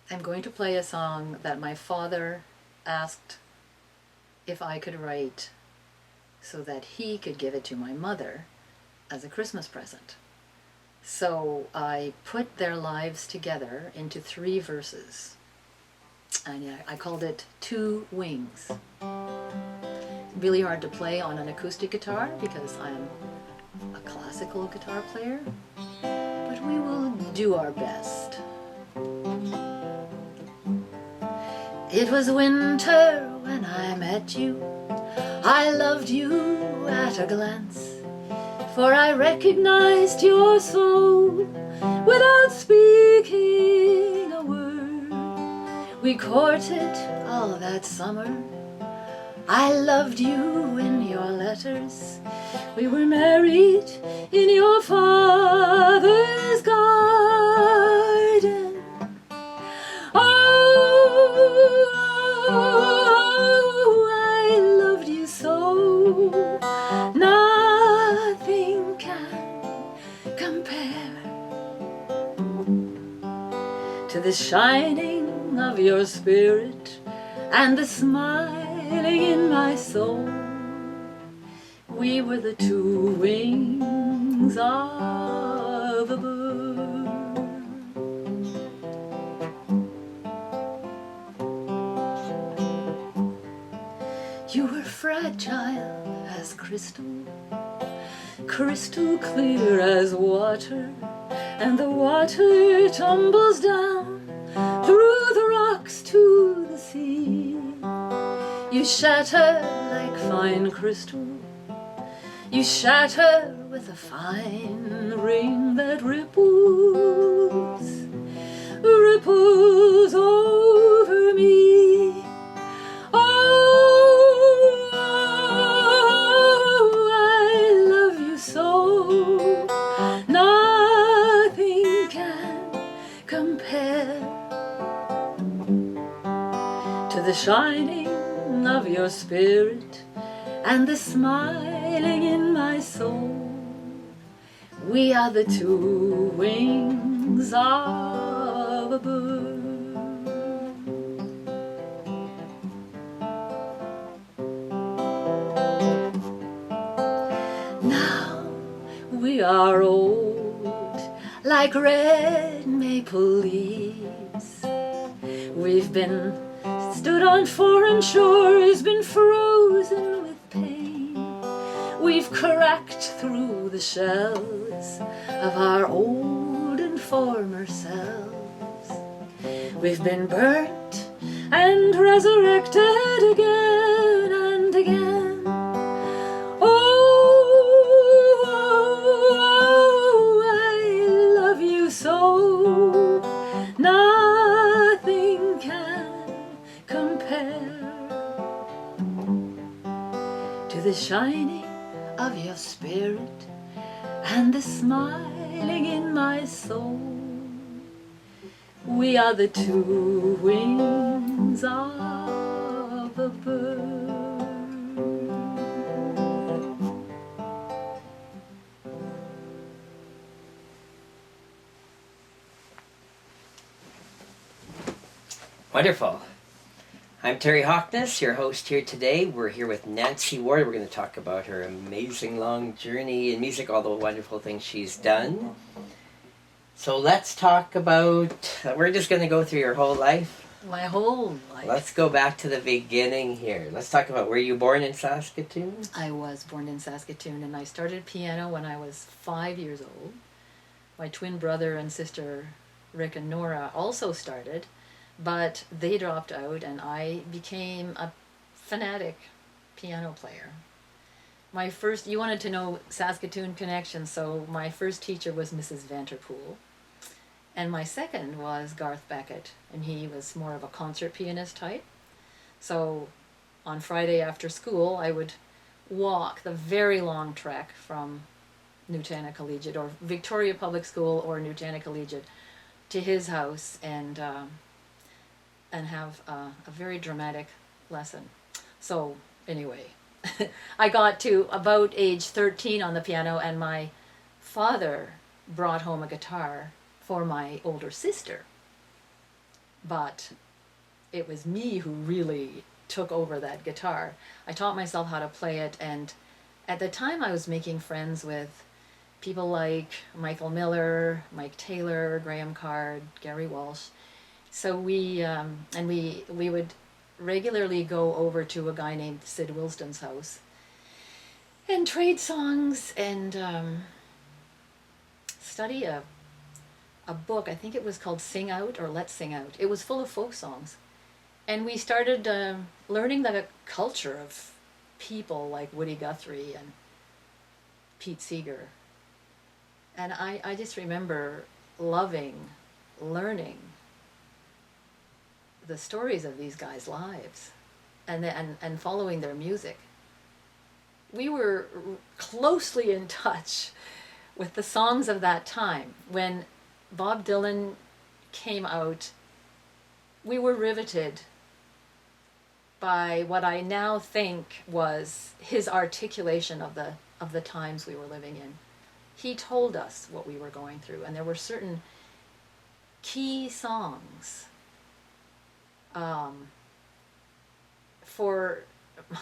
I'm going to play a song that my father asked if I could write so that he could give it to my mother as a Christmas present. So I put their lives together into 3 verses, and I called it Two Wings. Really hard to play on an acoustic guitar because I'm a classical guitar player, but we will do our best. It was winter when I met you. I loved you at a glance, for I recognized your soul without speaking a word. We courted all that summer. I loved you in your letters. We were married in your father's garden. Oh, I loved you so. Nothing can compare to the shining of your spirit and the smiling in my soul. We were the 2 wings of a bird. You were fragile as crystal, crystal clear as water, and the water tumbles down through the rocks to the sea. You shatter like fine crystal. You shatter with a fine ring that ripples, ripples over me. Oh, I love you so. Nothing can compare to the shining of your spirit and the smiling in my soul. We are the 2 wings of a bird. Now we are old, like red maple leaves. We've been stood on foreign shores, been frozen with pain. We've cracked through the shells of our old and former selves. We've been burnt and resurrected again and again. Oh, I love you so. Nothing can compare to the shining of your spirit and the smiling in my soul. We are the 2 wings of a bird. Wonderful. I'm Terry Hoknes, your host here today. We're here with Nancy Ward. We're going to talk about her amazing long journey in music, all the wonderful things she's done. So let's talk about, we're just going to go through your whole life. My whole life. Let's go back to the beginning here. Let's talk about, were you born in Saskatoon? I was born in Saskatoon, and I started piano when I was 5 years old. My twin brother and sister, Rick and Nora, also started, but they dropped out, and I became a fanatic piano player. My first, you wanted to know Saskatoon connection, so my first teacher was Mrs. Vanterpool. And my second was Garth Beckett, and he was more of a concert pianist type. So on Friday after school, I would walk the very long trek from Newtana Collegiate or Victoria Public School or Newtana Collegiate to his house and have a very dramatic lesson. So anyway, I got to about age 13 on the piano, and my father brought home a guitar for my older sister. but it was me who really took over that guitar. I taught myself how to play it, and at the time I was making friends with people like Michael Miller, Mike Taylor, Graham Card, Gary Walsh. So we would regularly go over to a guy named Sid Wilston's house and trade songs and study a book. I think it was called Sing Out or Let's Sing Out. It was full of folk songs. And we started learning the culture of people like Woody Guthrie and Pete Seeger. And I just remember learning the stories of these guys' lives and following their music. We were closely in touch with the songs of that time. When Bob Dylan came out, we were riveted by what I now think was his articulation of the times we were living in. He told us what we were going through, and there were certain key songs. For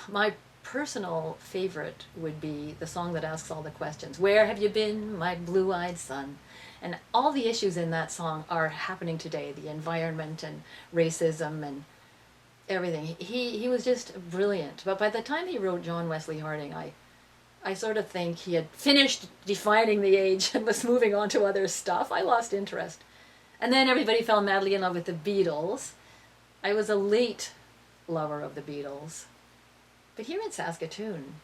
my personal favorite would be the song that asks all the questions. Where have you been, my blue-eyed son? And all the issues in that song are happening today, the environment and racism and everything. He was just brilliant. But by the time he wrote John Wesley Harding, I sort of think he had finished defining the age and was moving on to other stuff. I lost interest. And then everybody fell madly in love with the Beatles. I was a late lover of the Beatles. But here in Saskatoon,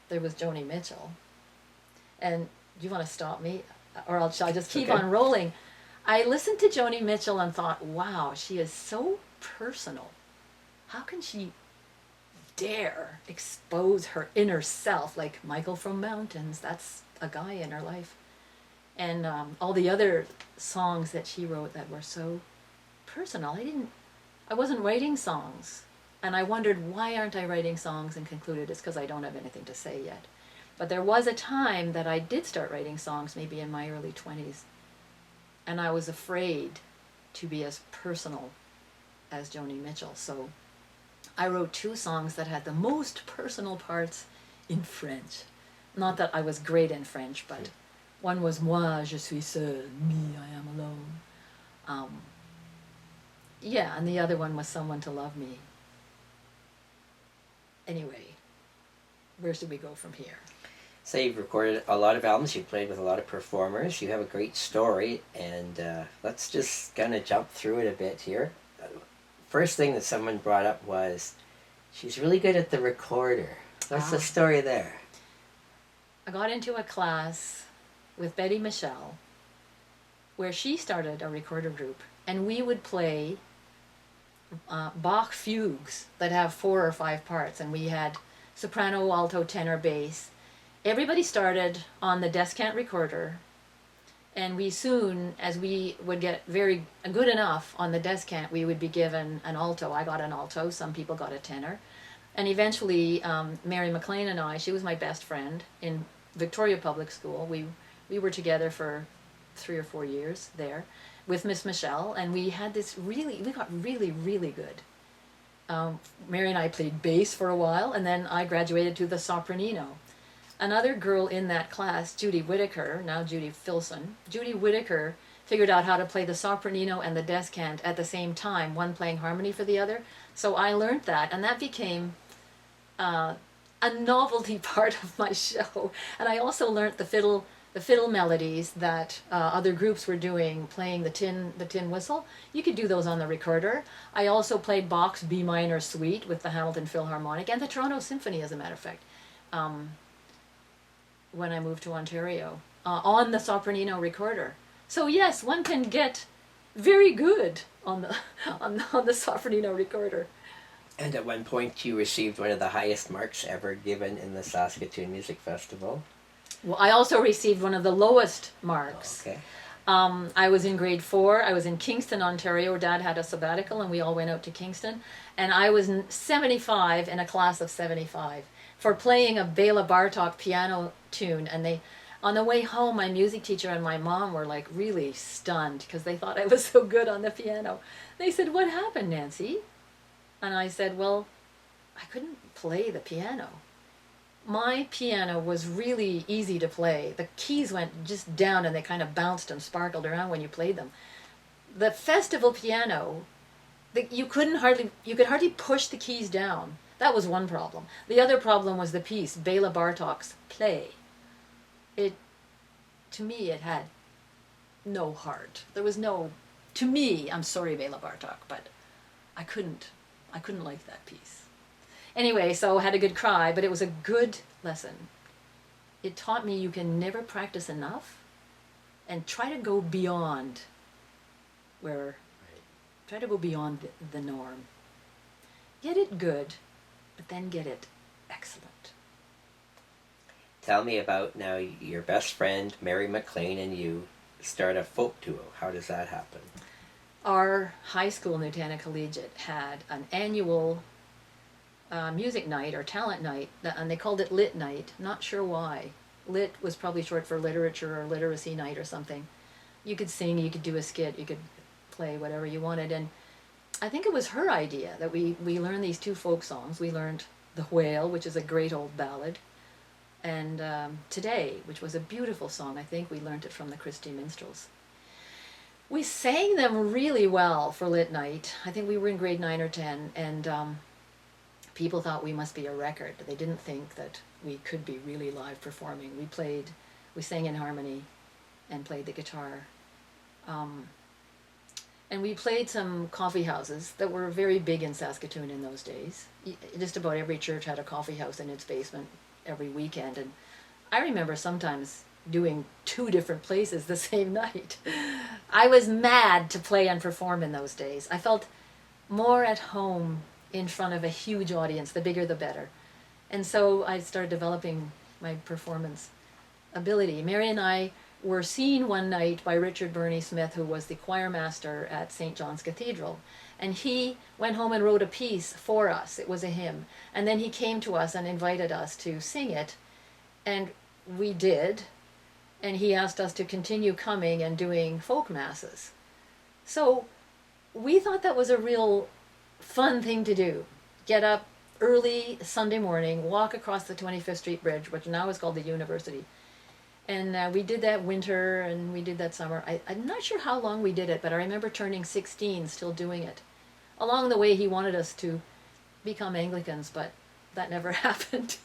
there was Joni Mitchell. And do you want to stop me? Or shall I just keep on rolling? I listened to Joni Mitchell and thought, wow, she is so personal. How can she dare expose her inner self, like Michael from Mountains? That's a guy in her life. And all the other songs that she wrote that were so personal. I wasn't writing songs. And I wondered, why aren't I writing songs? And concluded it's because I don't have anything to say yet. But there was a time that I did start writing songs, maybe in my early 20s. And I was afraid to be as personal as Joni Mitchell. So I wrote 2 songs that had the most personal parts in French. Not that I was great in French, but one was Moi, je suis seul, me, I am alone. Yeah, and the other one was Someone to Love Me. Anyway, where should we go from here? So you've recorded a lot of albums, you've played with a lot of performers, you have a great story, and let's just kind of jump through it a bit here. First thing that someone brought up was, she's really good at the recorder. What's the story there? I got into a class with Betty Michelle where she started a recorder group, and we would play Bach fugues that have 4 or 5 parts, and we had soprano, alto, tenor, bass. Everybody started on the descant recorder, and we soon, as we would get very good enough on the descant, we would be given an alto. I got an alto, some people got a tenor. And eventually, Mary McLean and I, she was my best friend in Victoria Public School. We were together for 3 or 4 years there with Miss Michelle, and we got really, really good. Mary and I played bass for a while, and then I graduated to the sopranino. Another girl in that class, Judy Whitaker, now Judy Filson, Judy Whitaker figured out how to play the sopranino and the descant at the same time, one playing harmony for the other. So I learned that, and that became a novelty part of my show. And I also learned the fiddle melodies that other groups were doing, playing the tin whistle. You could do those on the recorder. I also played Bach's B minor suite with the Hamilton Philharmonic and the Toronto Symphony, as a matter of fact, when I moved to Ontario, on the sopranino recorder. So yes, one can get very good on the sopranino recorder. And at one point you received one of the highest marks ever given in the Saskatoon Music Festival. Well, I also received one of the lowest marks. Okay. I was in grade 4. I was in Kingston, Ontario. Dad had a sabbatical, and we all went out to Kingston. And I was 75 in a class of 75 for playing a Bela Bartok piano tune. And On the way home, my music teacher and my mom were like really stunned because they thought I was so good on the piano. They said, "What happened, Nancy?" And I said, "Well, I couldn't play the piano." My piano was really easy to play. The keys went just down and they kind of bounced and sparkled around when you played them. The festival piano, you could hardly push the keys down. That was one problem. The other problem was the piece, Bela Bartok's Play. To me, it had no heart. There was no, to me, I'm sorry, Bela Bartok, but I couldn't like that piece. Anyway, so I had a good cry, but it was a good lesson. It taught me you can never practice enough, and try to go beyond the norm. Get it good, but then get it excellent. Tell me about now your best friend, Mary McLean, and you start a folk duo. How does that happen? Our high school, Newtana Collegiate, had an annual music night or talent night, and they called it Lit Night. Not sure why. Lit was probably short for literature or literacy night or something. You could sing, you could do a skit, you could play whatever you wanted. And I think it was her idea that we learned these two folk songs. We learned The Whale, which is a great old ballad, and Today, which was a beautiful song. I think we learned it from the Christie Minstrels. We sang them really well for Lit Night. I think we were in grade 9 or 10, and people thought we must be a record. They didn't think that we could be really live performing. We sang in harmony and played the guitar. And we played some coffee houses that were very big in Saskatoon in those days. Just about every church had a coffee house in its basement every weekend. And I remember sometimes doing 2 different places the same night. I was mad to play and perform in those days. I felt more at home in front of a huge audience, the bigger the better. And so I started developing my performance ability. Mary and I were seen one night by Richard Burney Smith, who was the choir master at St. John's Cathedral. And he went home and wrote a piece for us. It was a hymn. And then he came to us and invited us to sing it. And we did. And he asked us to continue coming and doing folk masses. So we thought that was a real fun thing to do. Get up early Sunday morning, walk across the 25th Street Bridge, which now is called the University. And we did that winter and we did that summer. I'm not sure how long we did it, but I remember turning 16 still doing it. Along the way he wanted us to become Anglicans, but that never happened.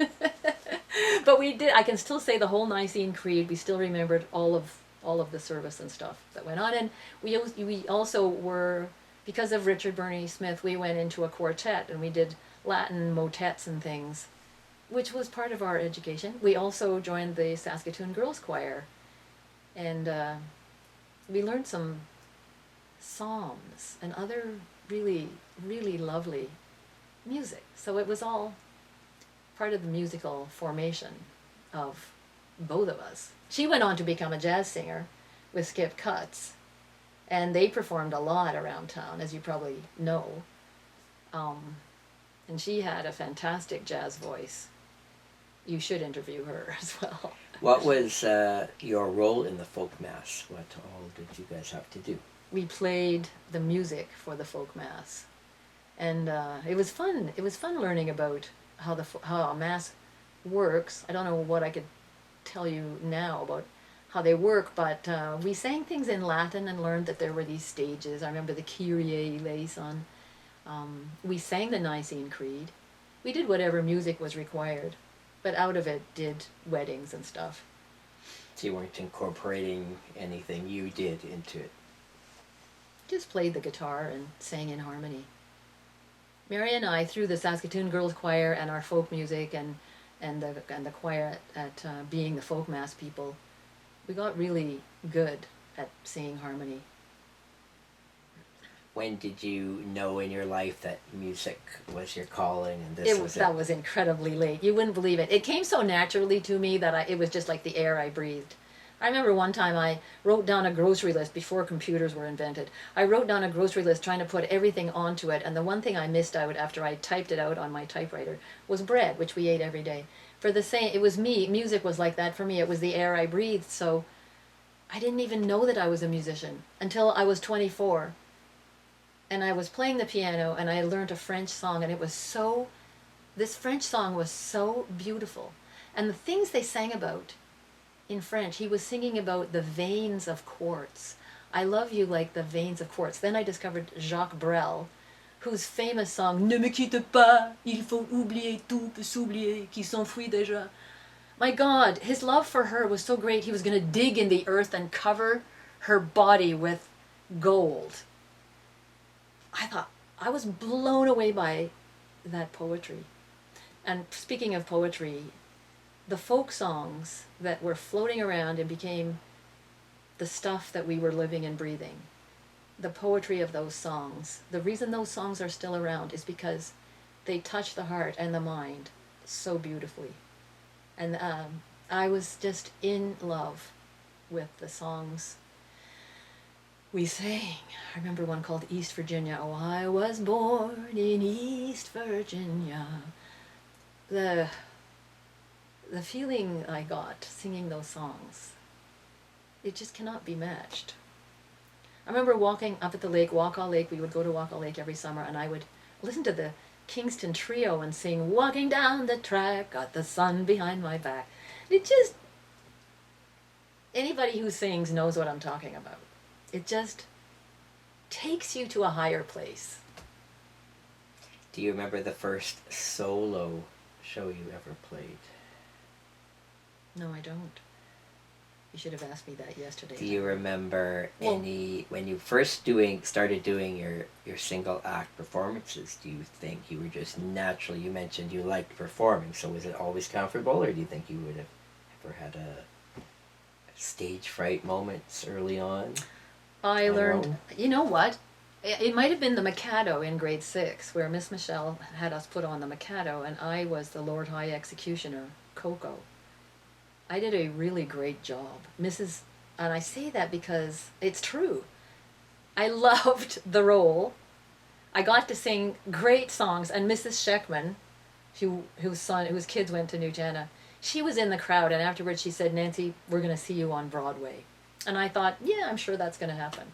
But we did. I can still say the whole Nicene Creed. We still remembered all of the service and stuff that went on. And we also were, because of Richard Burney Smith, we went into a quartet and we did Latin motets and things, which was part of our education. We also joined the Saskatoon Girls Choir, and we learned some psalms and other really, really lovely music. So it was all part of the musical formation of both of us. She went on to become a jazz singer with Skip Cutts, and they performed a lot around town, as you probably know. And she had a fantastic jazz voice. You should interview her as well. What was your role in the folk mass? What all did you guys have to do? We played the music for the folk mass, and it was fun. It was fun learning about how a mass works. I don't know what I could tell you now about how they work, but we sang things in Latin and learned that there were these stages. I remember the Kyrie eleison. We sang the Nicene Creed. We did whatever music was required, but out of it did weddings and stuff. So you weren't incorporating anything you did into it? Just played the guitar and sang in harmony. Mary and I, through the Saskatoon Girls Choir and our folk music and the choir at being the folk mass people, we got really good at singing harmony. When did you know in your life that music was your calling and this was it? That was incredibly late. You wouldn't believe it. It came so naturally to me that it was just like the air I breathed. I remember one time I wrote down a grocery list before computers were invented. I wrote down a grocery list trying to put everything onto it, and the one thing I missed out after I typed it out on my typewriter was bread, which we ate every day. For the same, it was me. Music was like that for me. It was the air I breathed. So I didn't even know that I was a musician until I was 24. And I was playing the piano and I learned a French song, and it was so, this French song was so beautiful. And the things they sang about in French, he was singing about the veins of quartz. I love you like the veins of quartz. Then I discovered Jacques Brel, whose famous song, Ne me quitte pas, il faut oublier tout peut s'oublier, qui s'enfuit déjà. My God, his love for her was so great, he was going to dig in the earth and cover her body with gold. I thought, I was blown away by that poetry. And speaking of poetry, the folk songs that were floating around and became the stuff that we were living and breathing, the poetry of those songs, the reason those songs are still around is because they touch the heart and the mind so beautifully. And I was just in love with the songs we sang. I remember one called East Virginia. Oh, I was born in East Virginia. The feeling I got singing those songs, it just cannot be matched. I remember walking up at the lake, Waukau Lake. We would go to Waukau Lake every summer, and I would listen to the Kingston Trio and sing, walking down the track, got the sun behind my back. It just, anybody who sings knows what I'm talking about. It just takes you to a higher place. Do you remember the first solo show you ever played? No, I don't. You should have asked me that yesterday. Do you remember any, when you first started doing your single act performances, do you think you were just naturally, you mentioned you liked performing, so was it always comfortable, or do you think you would have ever had a stage fright moments early on? I learned, you know what? It might have been the Mikado in grade 6, where Miss Michelle had us put on the Mikado, and I was the Lord High Executioner, Coco. I did a really great job. And I say that because it's true. I loved the role. I got to sing great songs, and Mrs. Sheckman, whose kids went to Nugent, she was in the crowd, and afterwards she said, Nancy, we're going to see you on Broadway. And I thought, yeah, I'm sure that's going to happen.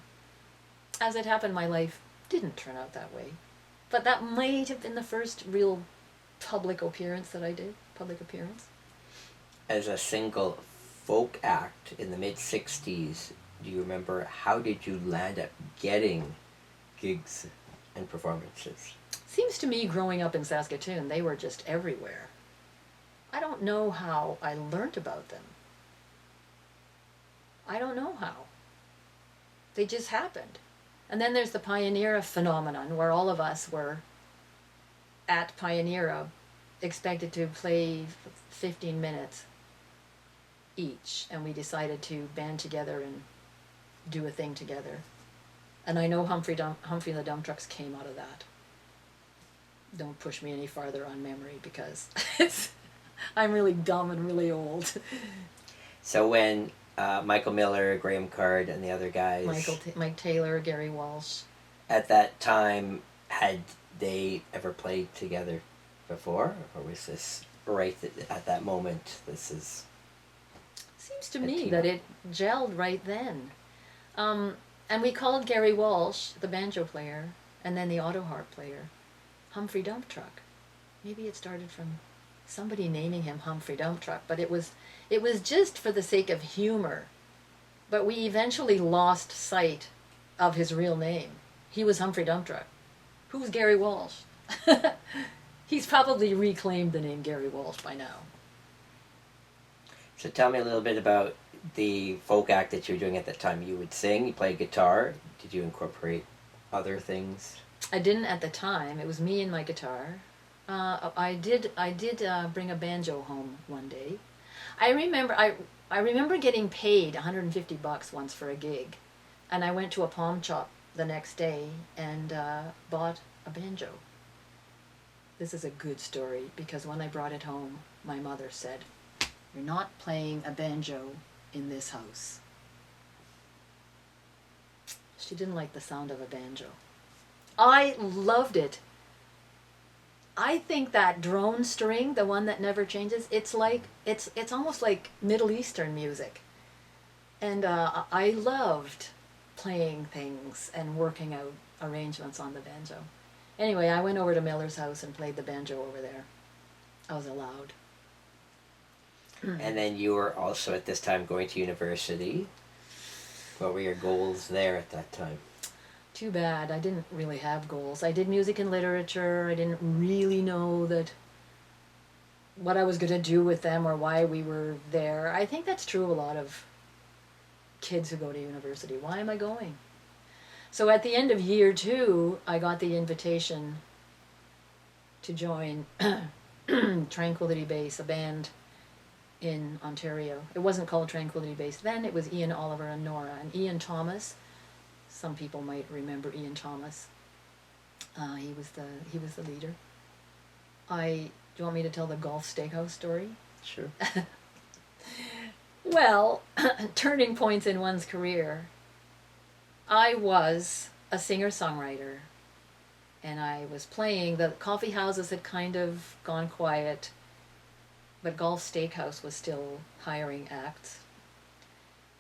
As it happened, my life didn't turn out that way. But that might have been the first real public appearance. As a single folk act in the mid-60s, do you remember, how did you land up getting gigs and performances? Seems to me, growing up in Saskatoon, they were just everywhere. I don't know how I learned about them. I don't know how. They just happened. And then there's the Pioneera phenomenon, where all of us were at Pioneera expected to play 15 minutes each, and we decided to band together and do a thing together. And I know Humphrey and the Dump Trucks came out of that. Don't push me any farther on memory, because I'm really dumb and really old. So when Michael Miller, Graham Card, and the other guys, Mike Taylor, Gary Walsh, at that time, had they ever played together before, or was this right at that moment? This is. Seems to me that it gelled right then. And we called Gary Walsh, the banjo player, and then the auto harp player, Humphrey Dump Truck. Maybe it started from somebody naming him Humphrey Dump Truck, but it was just for the sake of humor. But we eventually lost sight of his real name. He was Humphrey Dump Truck. Who's Gary Walsh? He's probably reclaimed the name Gary Walsh by now. So tell me a little bit about the folk act that you were doing at that time. You would sing, you played guitar. Did you incorporate other things? I didn't at the time. It was me and my guitar. I did bring a banjo home one day. I remember getting paid $150 once for a gig, and I went to a palm chop the next day and bought a banjo. This is a good story, because when I brought it home, my mother said, "You're not playing a banjo in this house." She didn't like the sound of a banjo. I loved it. I think that drone string, the one that never changes, it's almost like Middle Eastern music. And I loved playing things and working out arrangements on the banjo. Anyway, I went over to Miller's house and played the banjo over there. I was allowed. And then you were also at this time going to university. What were your goals there at that time? Too bad. I didn't really have goals. I did music and literature. I didn't really know that what I was going to do with them or why we were there. I think that's true of a lot of kids who go to university. Why am I going? So at the end of year 2, I got the invitation to join Tranquility Base, a band in Ontario. It wasn't called Tranquility Base then. It was Ian, Oliver, and Nora. And Ian Thomas, some people might remember Ian Thomas. He was the leader. Do you want me to tell the Golf Steakhouse story? Sure. Well, turning points in one's career. I was a singer-songwriter, and I was playing. The coffee houses had kind of gone quiet, but Golf Steakhouse was still hiring acts.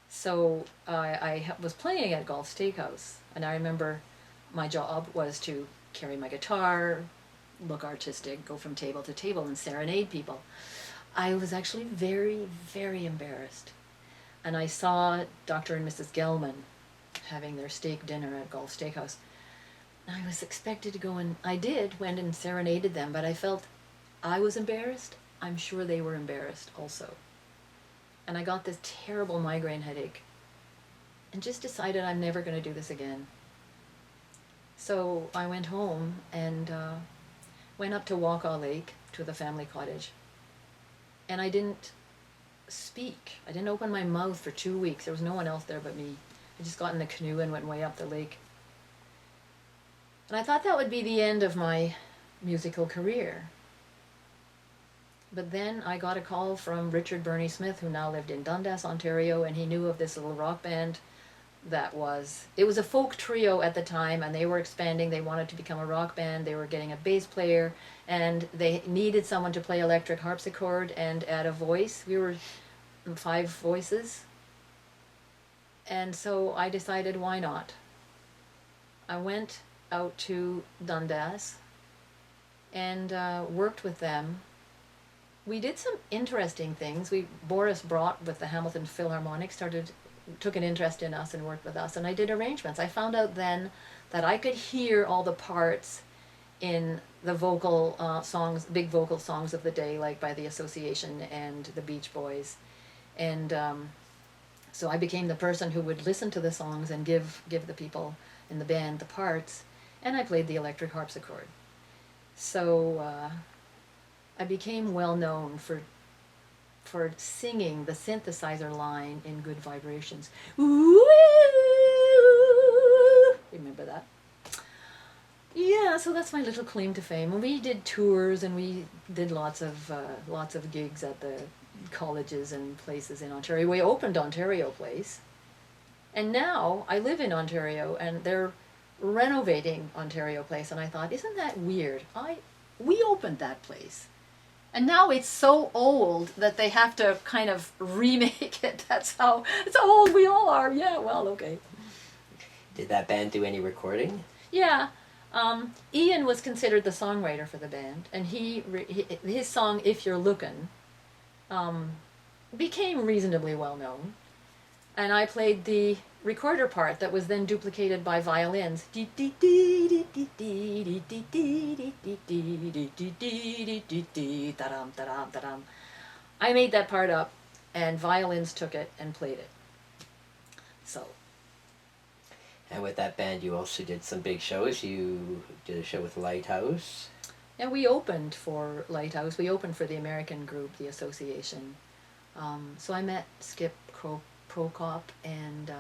So I was playing at Golf Steakhouse, and I remember my job was to carry my guitar, look artistic, go from table to table, and serenade people. I was actually very, very embarrassed. And I saw Dr. and Mrs. Gelman having their steak dinner at Golf Steakhouse. I was expected to go, and I went and serenaded them, but I felt I was embarrassed. I'm sure they were embarrassed also. And I got this terrible migraine headache and just decided I'm never going to do this again. So I went home and went up to Wakaw Lake to the family cottage. And I didn't speak. I didn't open my mouth for 2 weeks. There was no one else there but me. I just got in the canoe and went way up the lake. And I thought that would be the end of my musical career. But then I got a call from Richard Bernie Smith, who now lived in Dundas, Ontario, and he knew of this little rock band it was a folk trio at the time, and they were expanding. They wanted to become a rock band. They were getting a bass player, and they needed someone to play electric harpsichord and add a voice. We were 5 voices. And so I decided, why not? I went out to Dundas and worked with them. We did some interesting things. Boris Brott with the Hamilton Philharmonic took an interest in us and worked with us, and I did arrangements. I found out then that I could hear all the parts in the vocal songs, big vocal songs of the day, like by the Association and the Beach Boys. And so I became the person who would listen to the songs and give the people in the band the parts, and I played the electric harpsichord. So I became well known for singing the synthesizer line in Good Vibrations. Ooh, remember that? Yeah, so that's my little claim to fame. And we did tours, and we did lots of gigs at the colleges and places in Ontario. We opened Ontario Place, and now I live in Ontario, and they're renovating Ontario Place. And I thought, isn't that weird? We opened that place. And now it's so old that they have to kind of remake it. That's how old we all are. Yeah, well, okay. Did that band do any recording? Yeah. Ian was considered the songwriter for the band, and his song, If You're Lookin', became reasonably well known. And I played the recorder part that was then duplicated by violins. I made that part up, and violins took it and played it. So. And with that band, you also did some big shows. You did a show with Lighthouse. And we opened for Lighthouse. We opened for the American group, the Association. So I met Skip Prokop, and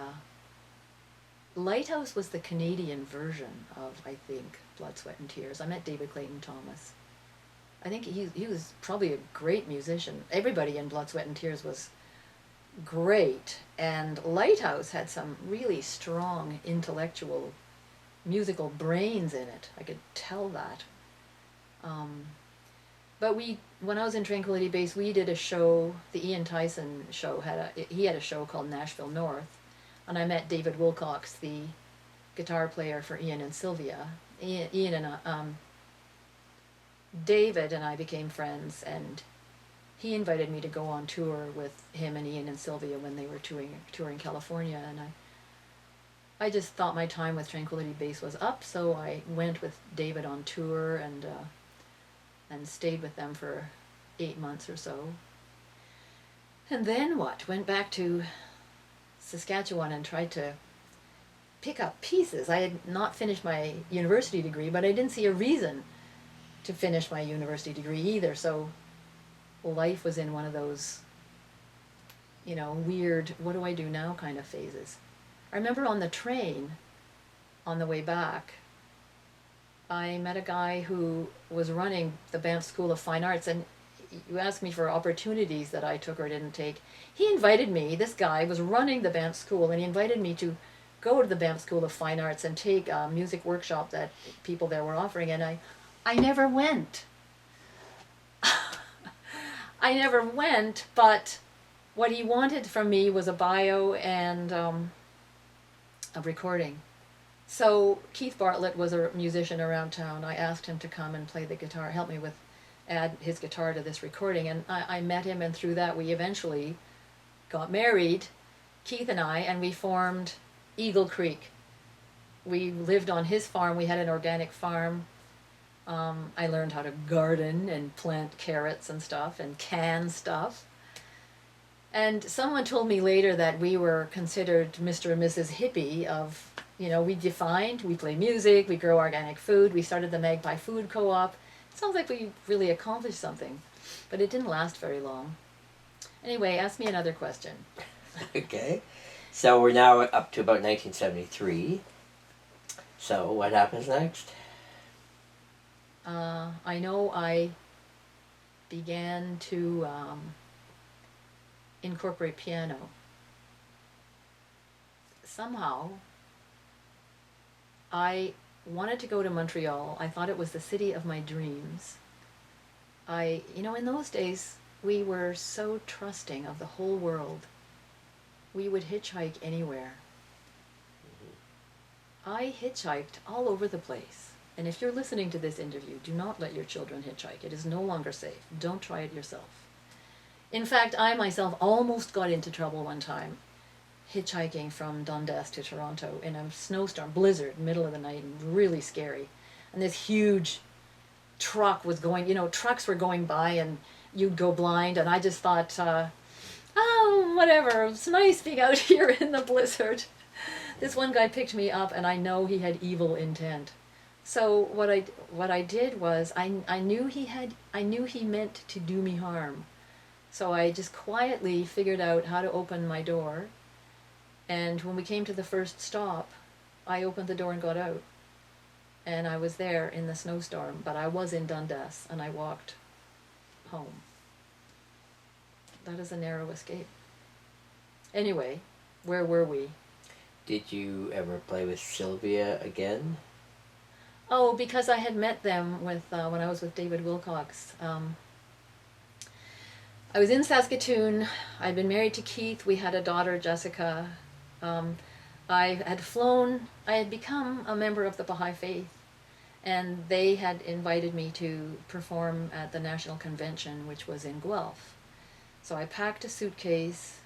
Lighthouse was the Canadian version of, I think, Blood, Sweat and Tears. I met David Clayton Thomas. I think he was probably a great musician. Everybody in Blood, Sweat and Tears was great, and Lighthouse had some really strong intellectual musical brains in it. I could tell that. But when I was in Tranquility Base, we did a show. The Ian Tyson show he had a show called Nashville North, and I met David Wilcox, the guitar player for Ian and Sylvia. Ian and David and I became friends, and he invited me to go on tour with him and Ian and Sylvia when they were touring California, and I just thought my time with Tranquility Base was up, so I went with David on tour and stayed with them for 8 months or so. And then what? Went back to Saskatchewan and tried to pick up pieces. I had not finished my university degree, but I didn't see a reason to finish my university degree either, so life was in one of those, weird, what do I do now kind of phases. I remember on the train, on the way back, I met a guy who was running the Banff School of Fine Arts, and you asked me for opportunities that I took or didn't take. He invited me, this guy was running the Banff School, and he invited me to go to the Banff School of Fine Arts and take a music workshop that people there were offering, and I never went. I never went, but what he wanted from me was a bio and a recording. So Keith Bartlett was a musician around town. I asked him to come and play the guitar, help me add his guitar to this recording, and I met him, and through that we eventually got married, Keith and I, and we formed Eagle Creek. We lived on his farm. We had an organic farm. I learned how to garden and plant carrots and stuff and can stuff. And someone told me later that we were considered Mr. and Mrs. Hippie of, we play music, we grow organic food, we started the Magpie Food Co-op. It sounds like we really accomplished something, but it didn't last very long. Anyway, ask me another question. Okay. So we're now up to about 1973. So what happens next? I know I began to incorporate piano. Somehow, I wanted to go to Montreal. I thought it was the city of my dreams. In those days, we were so trusting of the whole world. We would hitchhike anywhere. I hitchhiked all over the place. And if you're listening to this interview, do not let your children hitchhike. It is no longer safe. Don't try it yourself. In fact, I myself almost got into trouble one time, hitchhiking from Dundas to Toronto in a snowstorm, blizzard, middle of the night, and really scary. And this huge truck was going, trucks were going by and you'd go blind. And I just thought, whatever, it's nice being out here in the blizzard. This one guy picked me up, and I know he had evil intent. So what I did was I knew he meant to do me harm. So I just quietly figured out how to open my door, and when we came to the first stop, I opened the door and got out. And I was there in the snowstorm, but I was in Dundas, and I walked home. That is a narrow escape. Anyway, where were we? Did you ever play with Sylvia again? Oh, because I had met them when I was with David Wilcox. I was in Saskatoon. I'd been married to Keith. We had a daughter, Jessica. I had become a member of the Baha'i Faith, and they had invited me to perform at the National Convention, which was in Guelph. So I packed a suitcase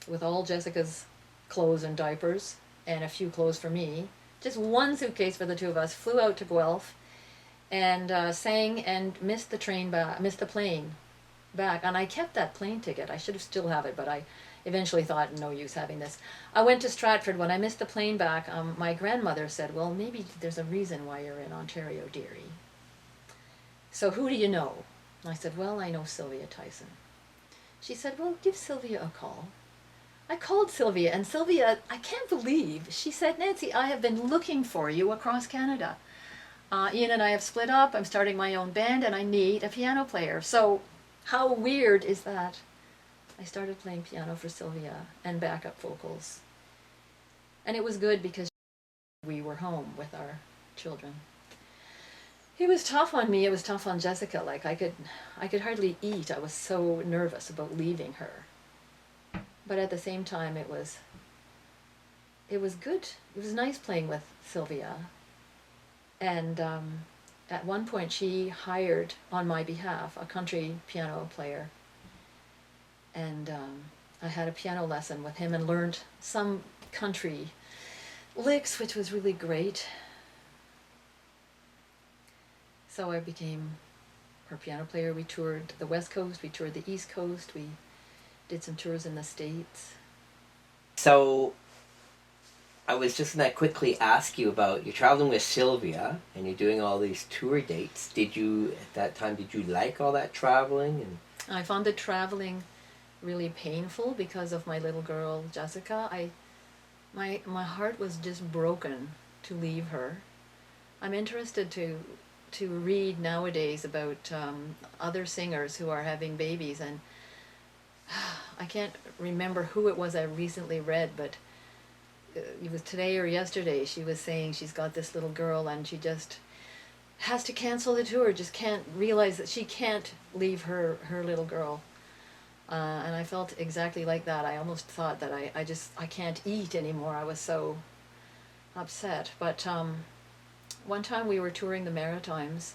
with all Jessica's clothes and diapers, and a few clothes for me. Just one suitcase for the two of us, flew out to Guelph, and sang and missed the plane back. And I kept that plane ticket. I should have still have it, but I eventually thought, no use having this. I went to Stratford. When I missed the plane back, my grandmother said, well, maybe there's a reason why you're in Ontario, dearie. So who do you know? And I said, well, I know Sylvia Tyson. She said, well, give Sylvia a call. I called Sylvia, and Sylvia, I can't believe, she said, Nancy, I have been looking for you across Canada. Ian and I have split up, I'm starting my own band, and I need a piano player. So how weird is that? I started playing piano for Sylvia and backup vocals. And it was good because we were home with our children. It was tough on me. It was tough on Jessica. Like I could hardly eat. I was so nervous about leaving her. But at the same time, it was good. It was nice playing with Sylvia. And at one point, she hired on my behalf a country piano player. And I had a piano lesson with him and learned some country licks, which was really great. So I became her piano player. We toured the West Coast, we toured the East Coast, we did some tours in the States. So I was just going to quickly ask you about, you're traveling with Sylvia and you're doing all these tour dates. At that time, did you like all that traveling? And I found the traveling really painful because of my little girl, Jessica. My heart was just broken to leave her. I'm interested to read nowadays about other singers who are having babies, and I can't remember who it was I recently read, but it was today or yesterday. She was saying she's got this little girl and she just has to cancel the tour, just can't realize that she can't leave her little girl. And I felt exactly like that. I almost thought that I can't eat anymore. I was so upset. But one time we were touring the Maritimes,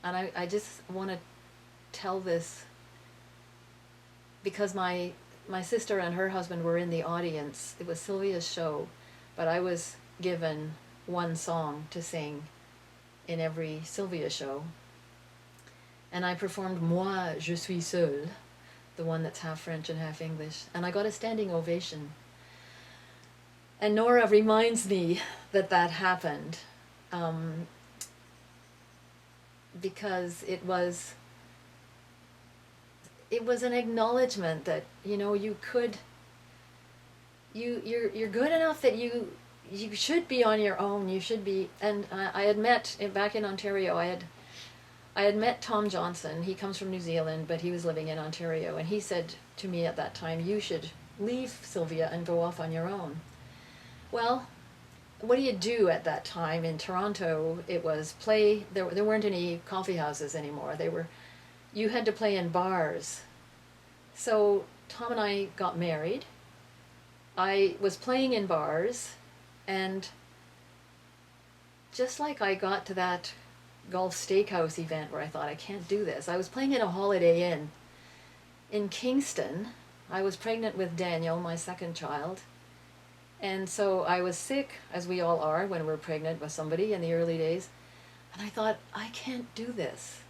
and I just want to tell this because my sister and her husband were in the audience. It was Sylvia's show, but I was given one song to sing in every Sylvia show. And I performed Moi, je suis seule, the one that's half French and half English, and I got a standing ovation. And Nora reminds me that happened. Because it was an acknowledgement that you're good enough that you should be on your own. You should be. And I had met back in Ontario. I had met Tom Johnson. He comes from New Zealand, but he was living in Ontario, and he said to me at that time, "You should leave Sylvia and go off on your own." Well, what do you do at that time in Toronto? It was play. There weren't any coffee houses anymore. You had to play in bars. So Tom and I got married. I was playing in bars, and just like I got to that Gulf Steakhouse event where I thought, I can't do this. I was playing in a Holiday Inn in Kingston. I was pregnant with Daniel, my second child. And so I was sick, as we all are when we're pregnant with somebody in the early days. And I thought, I can't do this.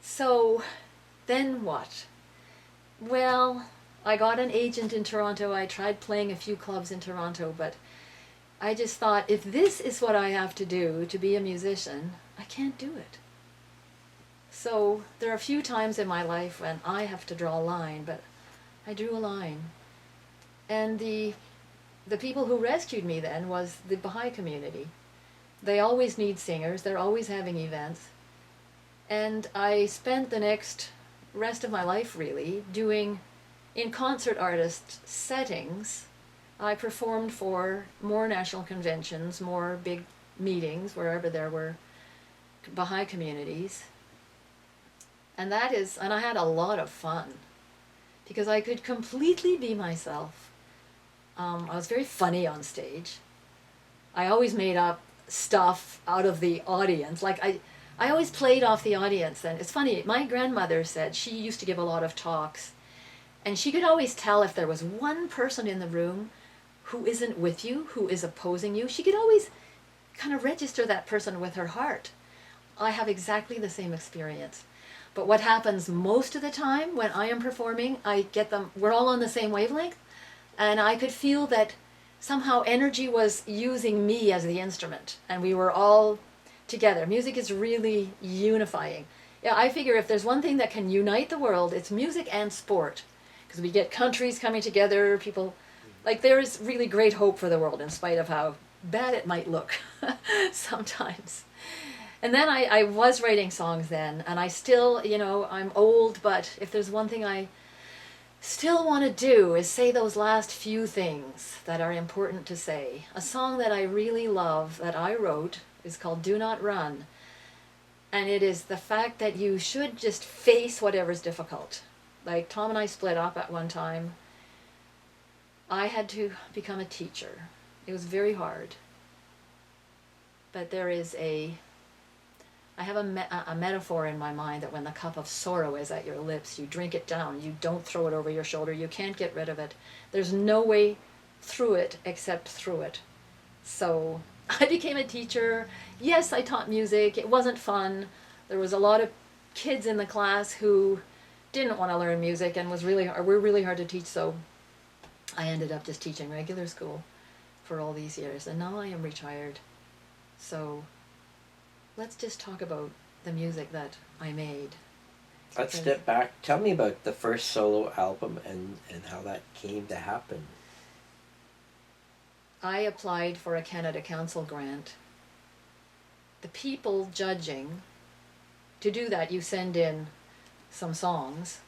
So then what? Well, I got an agent in Toronto. I tried playing a few clubs in Toronto, but I just thought, if this is what I have to do to be a musician, I can't do it. So there are a few times in my life when I have to draw a line, but I drew a line. And the people who rescued me then was the Baha'i community. They always need singers. They're always having events. And I spent the rest of my life really doing, in concert artist settings, I performed for more national conventions, more big meetings, wherever there were Baha'i communities. And I had a lot of fun because I could completely be myself. I was very funny on stage. I always made up stuff out of the audience. Like I always played off the audience. And it's funny, my grandmother said she used to give a lot of talks, and she could always tell if there was one person in the room who isn't with you, who is opposing you. She could always kind of register that person with her heart. I have exactly the same experience. But what happens most of the time when I am performing, we're all on the same wavelength, and I could feel that somehow energy was using me as the instrument, and we were all together. Music is really unifying. Yeah, I figure if there's one thing that can unite the world, it's music and sport, because we get countries coming together, people, like there is really great hope for the world in spite of how bad it might look sometimes. And then I was writing songs then, and I still, I'm old, but if there's one thing I still want to do is say those last few things that are important to say. A song that I really love that I wrote is called Do Not Run. And it is the fact that you should just face whatever's difficult. Like Tom and I split up at one time. I had to become a teacher. It was very hard. But I have a metaphor in my mind that when the cup of sorrow is at your lips, you drink it down. You don't throw it over your shoulder. You can't get rid of it. There's no way through it except through it. So I became a teacher. Yes, I taught music. It wasn't fun. There was a lot of kids in the class who didn't want to learn music and were really hard to teach. So I ended up just teaching regular school for all these years. And now I am retired. So let's just talk about the music that I made. Let's step back. Tell me about the first solo album and how that came to happen. I applied for a Canada Council grant. The people judging, to do that you send in some songs.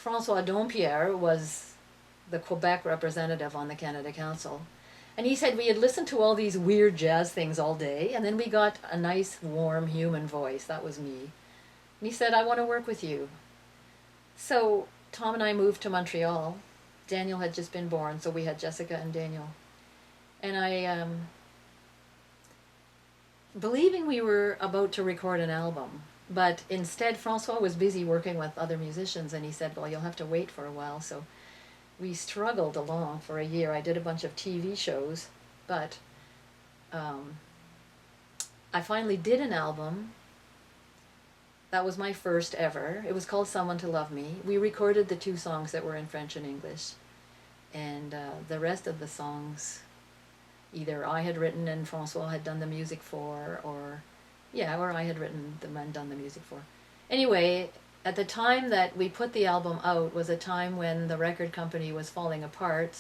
François Dompierre was the Quebec representative on the Canada Council. And he said we had listened to all these weird jazz things all day, and then we got a nice, warm, human voice. That was me. And he said, I want to work with you. So Tom and I moved to Montreal. Daniel had just been born, so we had Jessica and Daniel. And I, believing we were about to record an album, but instead François was busy working with other musicians, and he said, well, you'll have to wait for a while. So we struggled along for a year. I did a bunch of TV shows, but I finally did an album. That was my first ever. It was called Someone to Love Me. We recorded the 2 songs that were in French and English. And the rest of the songs, either I had written and François had done the music for, or I had written them and done the music for. Anyway, at the time that we put the album out was a time when the record company was falling apart,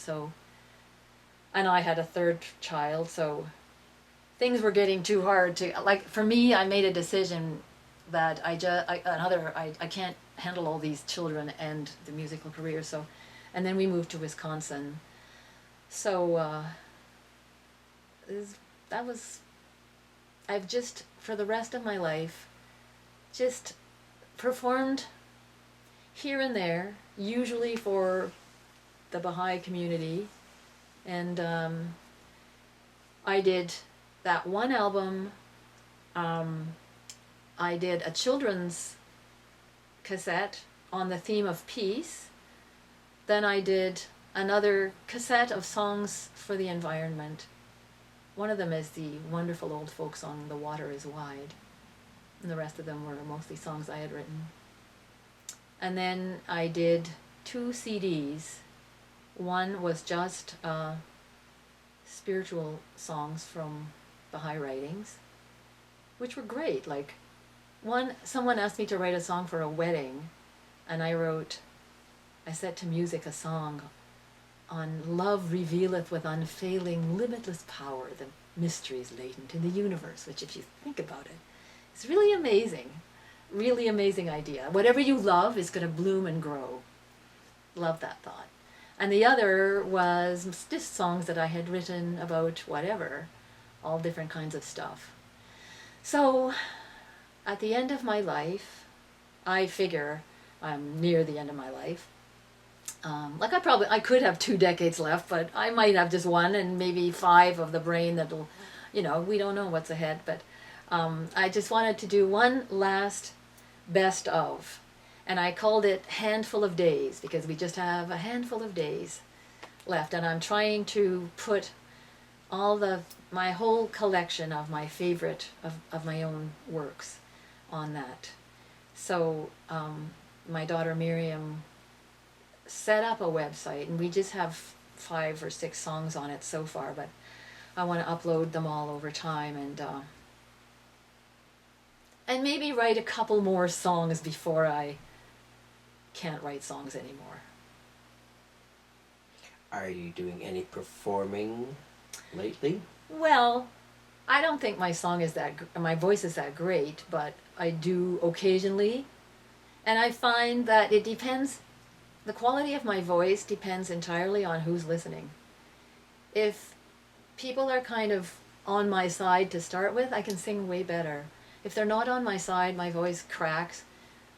and I had a 3rd child, so things were getting too hard to, like, for me, I made a decision that I can't handle all these children and the musical career, so, and then we moved to Wisconsin. So, I've just, for the rest of my life, just performed here and there, usually for the Baha'i community, and I did that one album. I did a children's cassette on the theme of peace. Then I did another cassette of songs for the environment. One of them is the wonderful old folk song, The Water is Wide. And the rest of them were mostly songs I had written. And then I did 2 CDs. One was just spiritual songs from Baha'i writings, which were great. Like, someone asked me to write a song for a wedding, and I set to music a song on love revealeth with unfailing, limitless power the mysteries latent in the universe, which, if you think about it, it's really amazing idea. Whatever you love is going to bloom and grow. Love that thought. And the other was just songs that I had written about whatever, all different kinds of stuff. So, at the end of my life, I figure I'm near the end of my life. I could have 2 decades left, but I might have just 1 and maybe 5 of the brain that'll, we don't know what's ahead, but I just wanted to do one last best of, and I called it Handful of Days, because we just have a handful of days left, and I'm trying to put my whole collection of my favorite of my own works on that. So my daughter Miriam set up a website, and we just have 5 or 6 songs on it so far, but I want to upload them all over time, and maybe write a couple more songs before I can't write songs anymore. Are you doing any performing lately? Well, I don't think my voice is that great, but I do occasionally, and I find that it depends. The quality of my voice depends entirely on who's listening. If people are kind of on my side to start with, I can sing way better. if they're not on my side, my voice cracks.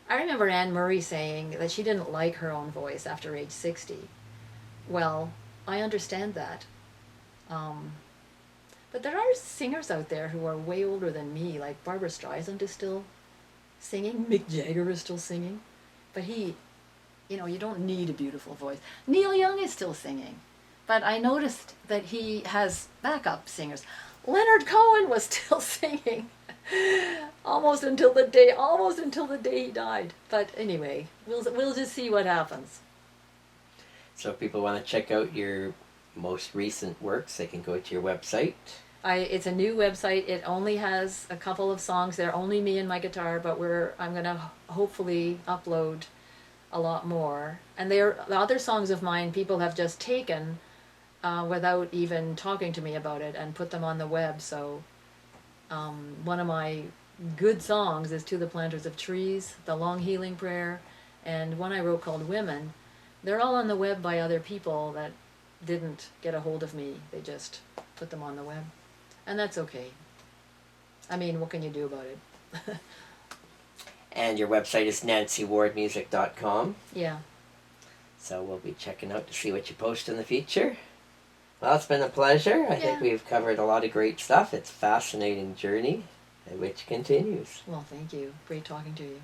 I remember Anne Murray saying that she didn't like her own voice after age 60. Well, I understand that. But there are singers out there who are way older than me, like Barbra Streisand is still singing, Mick Jagger is still singing, but he, you don't need a beautiful voice. Neil Young is still singing, but I noticed that he has backup singers. Leonard Cohen was still singing almost until the day he died. But anyway, we'll just see what happens. So if people want to check out your most recent works, they can go to your website. It's a new website. It only has a couple of songs. They're only me and my guitar, but I'm going to hopefully upload a lot more. And the other songs of mine people have just taken without even talking to me about it and put them on the web. So one of my good songs is To the Planters of Trees, The Long Healing Prayer, and one I wrote called Women. They're all on the web by other people that didn't get a hold of me. They just put them on the web. And that's okay. I mean, what can you do about it? And your website is nancywardmusic.com. Yeah. So we'll be checking out to see what you post in the future. Well, it's been a pleasure. I think we've covered a lot of great stuff. It's a fascinating journey, which continues. Well, thank you. Great talking to you.